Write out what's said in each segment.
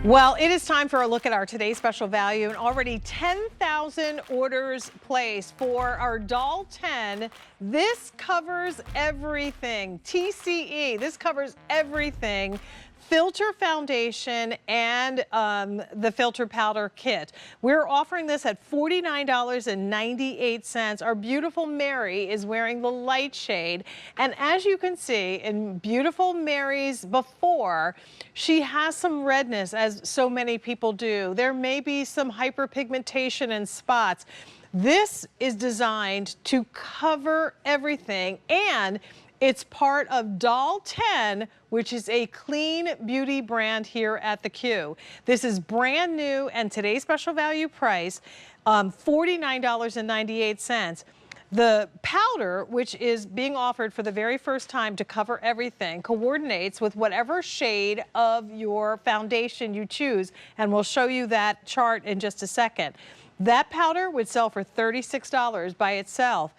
Well, it is time for a look at our today's special value, and already 10,000 orders placed for our Doll 10. This covers everything. TCE, this covers everything. Filter foundation and the filter powder kit. We're offering this at $49.98. Our beautiful Mary is wearing the light shade. And as you can see in beautiful Mary's before, she has some redness, as so many people do. There may be some hyperpigmentation and spots. This is designed to cover everything, and it's part of Doll 10, which is a clean beauty brand here at the Q. This is brand new, and today's special value price, $49.98. The powder, which is being offered for the very first time to cover everything, coordinates with whatever shade of your foundation you choose, and we'll show you that chart in just a second. That powder would sell for $36 by itself.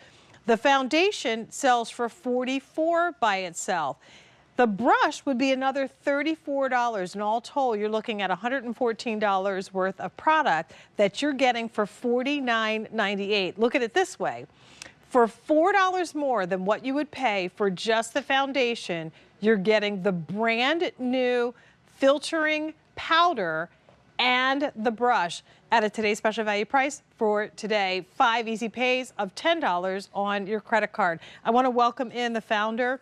The foundation sells for $44 by itself. The brush would be another $34, and all told, you're looking at $114 worth of product that you're getting for $49.98. Look at it this way. For $4 more than what you would pay for just the foundation, you're getting the brand new filtering powder and the brush at today's special value price for today. 5 easy pays of $10 on your credit card. I want to welcome in the founder,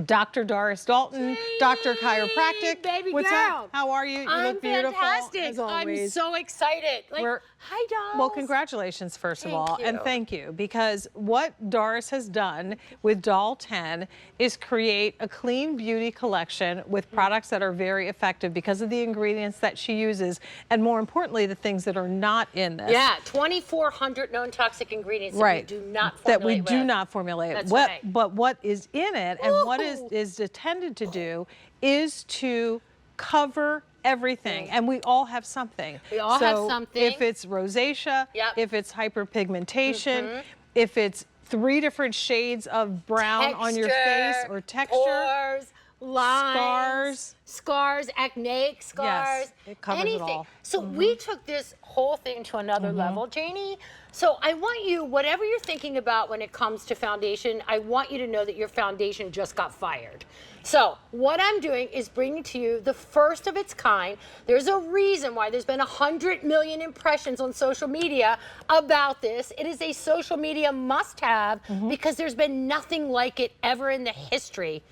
Dr. Doris Dalton, Dr. Chiropractic. Baby What's girl. up? How are you? You I'm look beautiful, fantastic. as always. I'm so excited. Like, hi, dolls. Well, congratulations, first of all, Thank you. and thank you, because what Doris has done with Doll 10 is create a clean beauty collection with products that are very effective because of the ingredients that she uses, and more importantly, the things that are not in this. Yeah, 2,400 known toxic ingredients Right. that we do not formulate That we with. do not formulate. That's What, right. But what is in it, and what is intended to do, is to cover everything, and we all have something. We all have something. If it's rosacea, if it's hyperpigmentation, if it's 3 different shades of brown on your face or texture, pores, lines, scars, acneic scars, it covers anything. it all. So we took this whole thing to another level, Janie. So I want you, whatever you're thinking about when it comes to foundation, I want you to know that your foundation just got fired. So what I'm doing is bringing to you the first of its kind. There's a reason why there's been 100 million impressions on social media about this. It is a social media must-have because there's been nothing like it ever in the history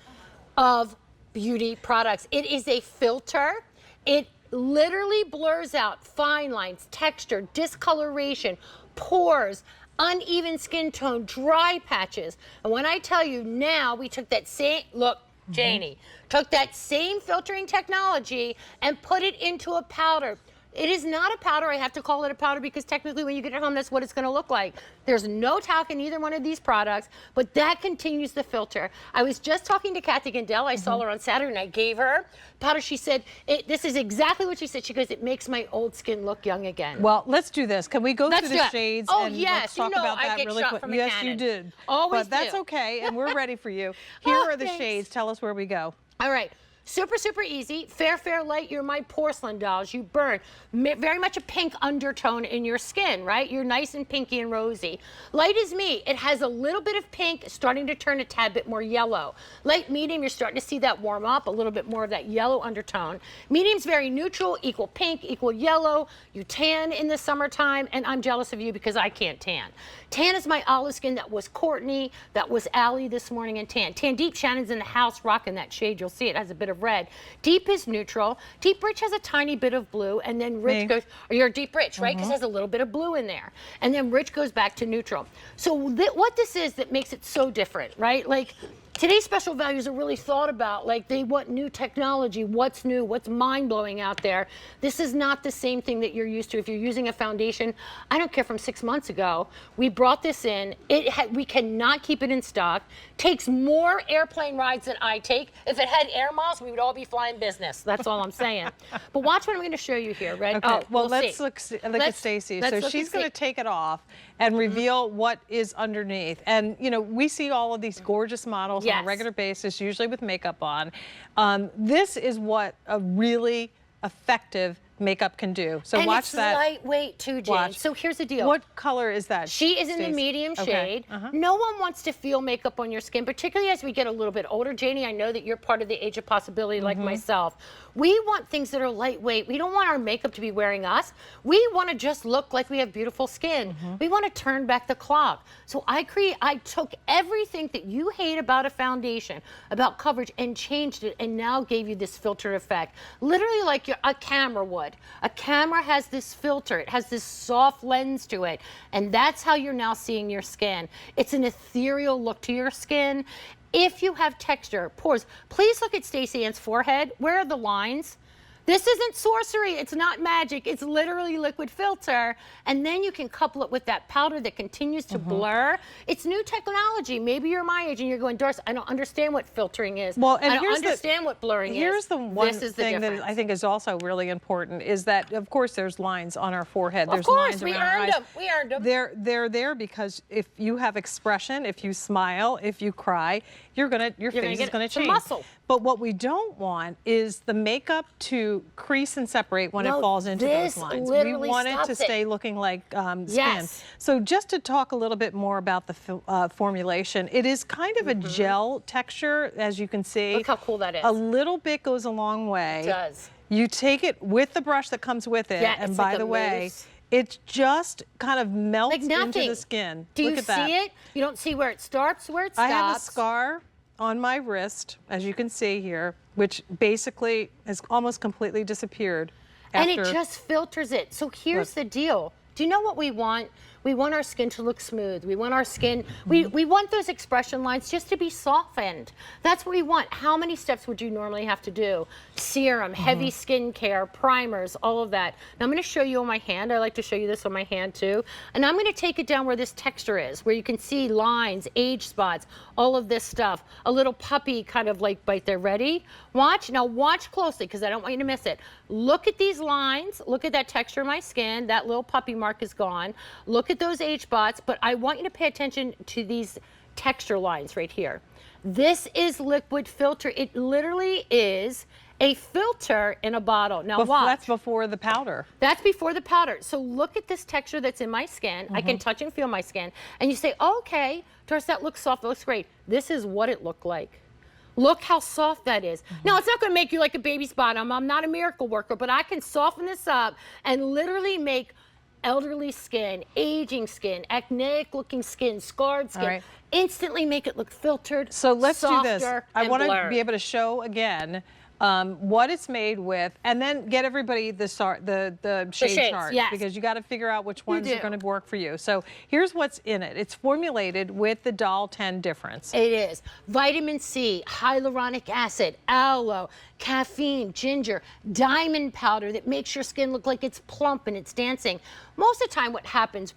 of beauty products. It is a filter. It literally blurs out fine lines, texture, discoloration, pores, uneven skin tone, dry patches. And when I tell you now, we took that same, look, Janie, took that same filtering technology and put it into a powder. It is not a powder. I have to call it a powder because technically when you get it home, that's what it's going to look like. There's no talc in either one of these products, but that continues the filter. I was just talking to Kathy Gandel. I saw her on Saturday and I gave her powder. She said, this is exactly what she said. She goes, it makes my old skin look young again. Well, let's do this. Can we go through the shades and yes, let's talk about that really quick? Yes, you did. Always but that's okay, and we're ready for you. Here are the shades. Tell us where we go. All right. Super, super easy. Fair, fair, light. You're my porcelain dolls. You burn. Very much a pink undertone in your skin, right? You're nice and pinky and rosy. Light is me. It has a little bit of pink, starting to turn a tad bit more yellow. Light, medium, you're starting to see that warm up, a little bit more of that yellow undertone. Medium's very neutral, equal pink, equal yellow. You tan in the summertime, and I'm jealous of you because I can't tan. Tan is my olive skin. That was Courtney. That was Allie this morning in tan. Tan Deep, Shannon's in the house rocking that shade. You'll see it has a bit of red. Deep is neutral. Deep Rich has a tiny bit of blue, and then Rich goes, you're Deep Rich, right? Because it has a little bit of blue in there. And then Rich goes back to neutral. So what this is that makes it so different, right? Like, today's special values are really thought about, like they want new technology, what's new, what's mind-blowing out there. This is not the same thing that you're used to. If you're using a foundation, I don't care, from 6 months ago, we brought this in. We cannot keep it in stock. Takes more airplane rides than I take. If it had air miles, we would all be flying business. That's all I'm saying. But watch what I'm going to show you here, Red. Okay. Oh, well, let's look at Stacy. So she's going to take it off and reveal what is underneath. And, you know, we see all of these gorgeous models on a regular basis, usually with makeup on. This is what a really effective makeup can do. So and watch it's that. lightweight too, Jane. Watch. So here's the deal. What color is that? She is in the Stacey? medium shade. Okay. No one wants to feel makeup on your skin, particularly as we get a little bit older. Janie, I know that you're part of the age of possibility like myself. We want things that are lightweight. We don't want our makeup to be wearing us. We want to just look like we have beautiful skin. We want to turn back the clock. So I took everything that you hate about a foundation, about coverage, and changed it, and now gave you this filter effect. Literally like a camera would. A camera has this filter. It has this soft lens to it, and that's how you're now seeing your skin. It's an ethereal look to your skin. If you have texture, pores, please look at Stacey Ann's forehead. Where are the lines? This isn't sorcery, it's not magic, it's literally liquid filter. And then you can couple it with that powder that continues to blur. It's new technology. Maybe you're my age and you're going, Doris, I don't understand what filtering is. Well, and I don't understand what blurring is. Here's the one this is thing the that I think is also really important is that, of course, there's lines on our forehead. There's of course, lines we around our earned eyes. them. We earned them. They're there because if you have expression, if you smile, if you cry, your face is gonna change. Muscle. But what we don't want is the makeup to crease and separate when it falls into those lines. We want it to stay looking like skin. Yes. So just to talk a little bit more about the formulation, it is kind of a gel texture, as you can see. Look how cool that is. A little bit goes a long way. It does. You take it with the brush that comes with it, Yeah, and it's by like a the way, mousse. it just kind of melts Like nothing. into the skin. Do Look you at that. see it? You don't see where it starts, where it stops. I have a scar on my wrist, as you can see here, which basically has almost completely disappeared. And it just filters it. So here's the deal. Do you know what we want? We want our skin to look smooth. We want our skin, we want those expression lines just to be softened. That's what we want. How many steps would you normally have to do? Serum, heavy skincare, primers, all of that. Now I'm gonna show you on my hand. I like to show you this on my hand too. And I'm gonna take it down where this texture is, where you can see lines, age spots, all of this stuff. A little puppy kind of like bite there. Ready? Watch, now watch closely because I don't want you to miss it. Look at these lines, look at that texture of my skin. That little puppy mark is gone. Look at those age spots, but I want you to pay attention to these texture lines right here. This is liquid filter. It literally is a filter in a bottle. Now watch. That's before the powder. That's before the powder. So look at this texture that's in my skin. I can touch and feel my skin. And you say, okay, Doris, that looks soft, that looks great. This is what it looked like. Look how soft that is. Now, it's not going to make you like a baby's bottom. I'm not a miracle worker, but I can soften this up and literally make elderly skin, aging skin, acneic looking skin, scarred skin, instantly make it look filtered, So let's do this. I want to blurred. be able to show again what it's made with, and then get everybody the shade shades, chart, yes. because you got to figure out which ones are do. going to work for you. So here's what's in it. It's formulated with the Doll 10 difference. It is vitamin C, hyaluronic acid, aloe, caffeine, ginger, diamond powder that makes your skin look like it's plump and it's dancing. Most of the time what happens,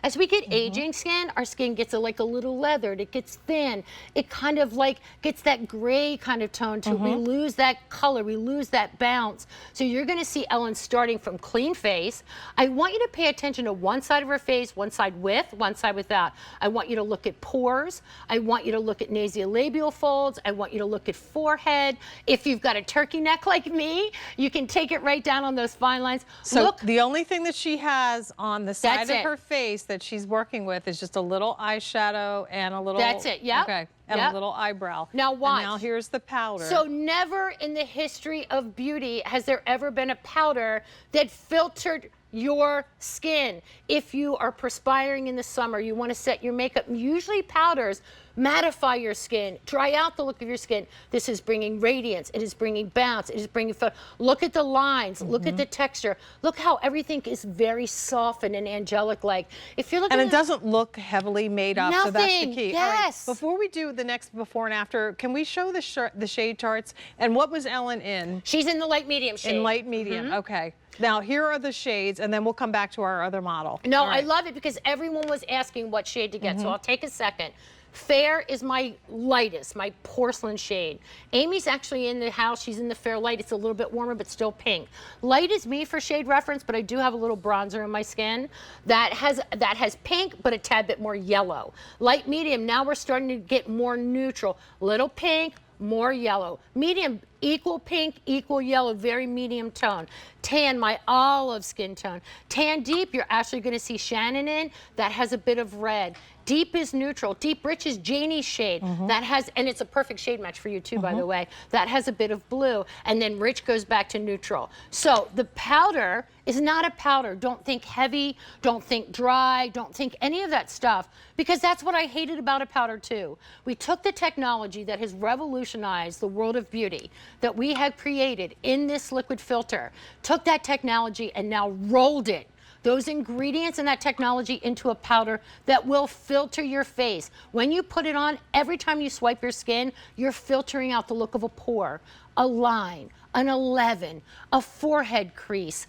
as we get aging skin, our skin gets like a little leathered, it gets thin, it kind of like gets that gray kind of tone to it. We lose that color, we lose that bounce. So you're gonna see Ellen starting from clean face. I want you to pay attention to one side of her face, one side with, one side without. I want you to look at pores. I want you to look at nasolabial folds. I want you to look at forehead. If you've got a turkey neck like me, you can take it right down on those fine lines. So look, the only thing that she has on the side That's of it. her face that she's working with is just a little eyeshadow and a little. That's it, yep, Okay, and yep. a little eyebrow. Now watch. And now here's the powder. So never in the history of beauty has there ever been a powder that filtered your skin. If you are perspiring in the summer, you want to set your makeup, usually powders mattify your skin, dry out the look of your skin. This is bringing radiance, it is bringing bounce, it is bringing, look at the lines, look at the texture, look how everything is very softened and angelic like. If you're looking and it doesn't look heavily made up, so that's the key. Yes. All right, before we do the next before and after, can we show the shade charts? And what was Ellen in? She's in the light medium shade. In light medium, okay. Now here are the shades, and then we'll come back to our other model. No, All right. I love it because everyone was asking what shade to get, so I'll take a second. Fair is my lightest, my porcelain shade. Amy's actually in the house, she's in the fair light. It's a little bit warmer, but still pink. Light is me for shade reference, but I do have a little bronzer in my skin that has pink, but a tad bit more yellow. Light medium, now we're starting to get more neutral. Little pink, more yellow. Medium, equal pink, equal yellow, very medium tone. Tan, my olive skin tone. Tan deep, you're actually gonna see Shannon in, that has a bit of red. Deep is neutral. Deep rich is Janie's shade. That has, and it's a perfect shade match for you too, by the way. That has a bit of blue, and then rich goes back to neutral. So the powder is not a powder. Don't think heavy, don't think dry, don't think any of that stuff, because that's what I hated about a powder too. We took the technology that has revolutionized the world of beauty that we had created in this liquid filter, took that technology and now rolled it, those ingredients and that technology, into a powder that will filter your face. When you put it on, every time you swipe your skin, you're filtering out the look of a pore, a line, an 11, a forehead crease,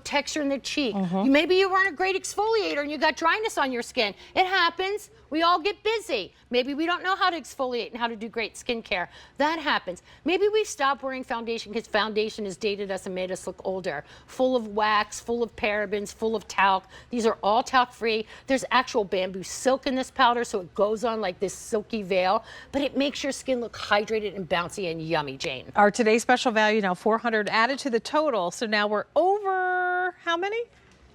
texture in the cheek. Maybe you weren't a great exfoliator and you got dryness on your skin. It happens. We all get busy. Maybe we don't know how to exfoliate and how to do great skincare. That happens. Maybe we stopped wearing foundation because foundation has dated us and made us look older. Full of wax, full of parabens, full of talc. These are all talc-free. There's actual bamboo silk in this powder, so it goes on like this silky veil, but it makes your skin look hydrated and bouncy and yummy, Jane. Our today's special value now $400 added to the total. So now we're over how many?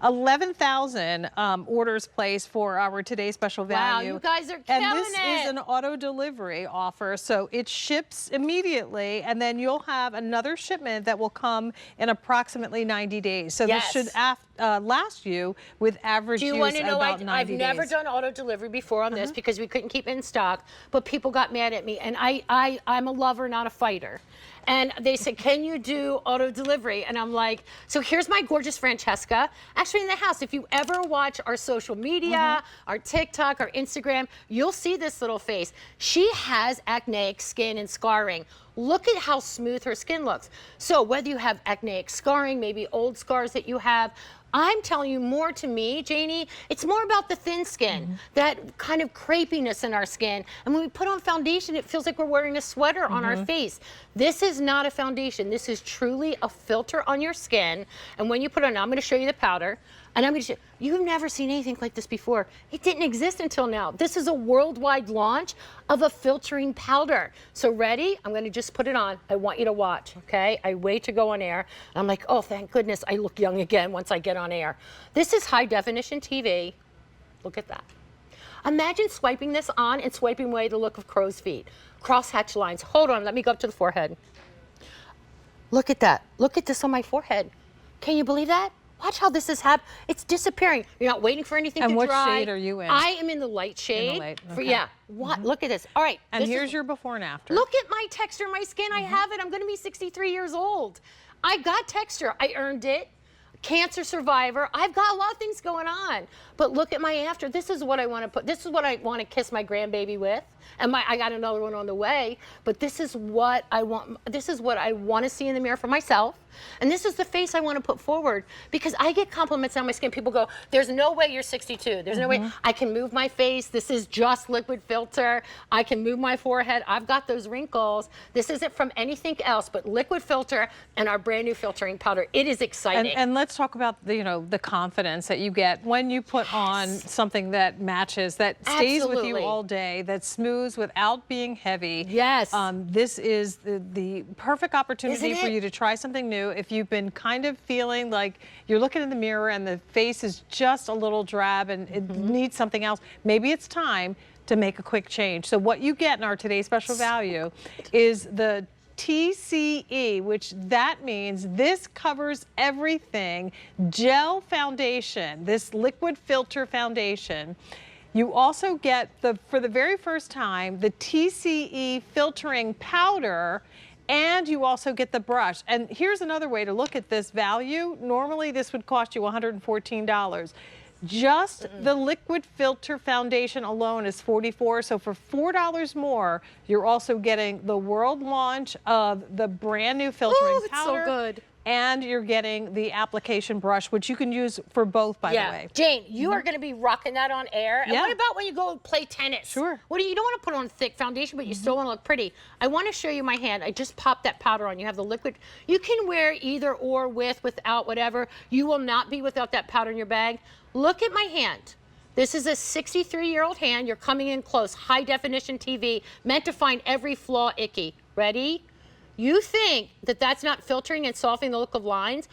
11,000 orders placed for our today's special value. Wow, you guys are killing it. And this is an auto delivery offer, so it ships immediately, and then you'll have another shipment that will come in approximately 90 days. So this should last you with average use about 90 days. Do you want to know, I've never done auto delivery before on this because we couldn't keep it in stock, but people got mad at me, and I'm a lover, not a fighter. And they said, can you do auto delivery? And I'm like, so here's my gorgeous Francesca, actually in the house. If you ever watch our social media, our TikTok, our Instagram, you'll see this little face. She has acneic skin and scarring. Look at how smooth her skin looks. So whether you have acneic scarring, maybe old scars that you have, I'm telling you, more to me, Janie, it's more about the thin skin, that kind of crepiness in our skin. And when we put on foundation, it feels like we're wearing a sweater on our face. This is not a foundation. This is truly a filter on your skin. And when you put it on, I'm going to show you the powder. And I'm going to show you, you've never seen anything like this before. It didn't exist until now. This is a worldwide launch of a filtering powder. So ready? I'm going to just put it on. I want you to watch, okay? I wait to go on air. And I'm like, oh, thank goodness I look young again once I get on air. This is high definition TV. Look at that. Imagine swiping this on and swiping away the look of crow's feet. Crosshatch lines. Hold on, let me go up to the forehead. Look at that. Look at this on my forehead. Can you believe that? Watch how this is happening. It's disappearing. You're not waiting for anything to dry. And what shade are you in? I am in the light shade. In the light, okay. What? Look at this. All right. And here's your before and after. Look at my texture, my skin. I have it. I'm going to be 63 years old. I got texture. I earned it. Cancer survivor. I've got a lot of things going on. But look at my after. This is what I want to put. This is what I want to kiss my grandbaby with. And I got another one on the way. But this is what I want. This is what I want to see in the mirror for myself. And this is the face I want to put forward, because I get compliments on my skin. People go, there's no way you're 62. There's no way. I can move my face. This is just liquid filter. I can move my forehead. I've got those wrinkles. This isn't from anything else but liquid filter and our brand new filtering powder. It is exciting. And let's talk about the confidence that you get when you put on something that matches, that stays with you all day, that smooths without being heavy. Yes. This is the perfect opportunity for you to try something new. If you've been kind of feeling like you're looking in the mirror and the face is just a little drab and it needs something else, maybe it's time to make a quick change. So what you get in our today's special value is the TCE, which that means this covers everything, gel foundation, this liquid filter foundation. You also get, for the very first time, the TCE filtering powder, and you also get the brush. And here's another way to look at this value. Normally this would cost you $114. Just the liquid filter foundation alone is $44. So for $4 more, you're also getting the world launch of the brand new filtering powder. So good. And you're getting the application brush, which you can use for both, by the way. Jane, you are going to be rocking that on air. And what about when you go play tennis? Sure. You don't want to put on thick foundation, but you still want to look pretty. I want to show you my hand. I just popped that powder on. You have the liquid. You can wear either or, without, whatever. You will not be without that powder in your bag. Look at my hand. This is a 63-year-old hand. You're coming in close. High definition TV, meant to find every flaw icky. Ready? You think that that's not filtering and softening the look of lines?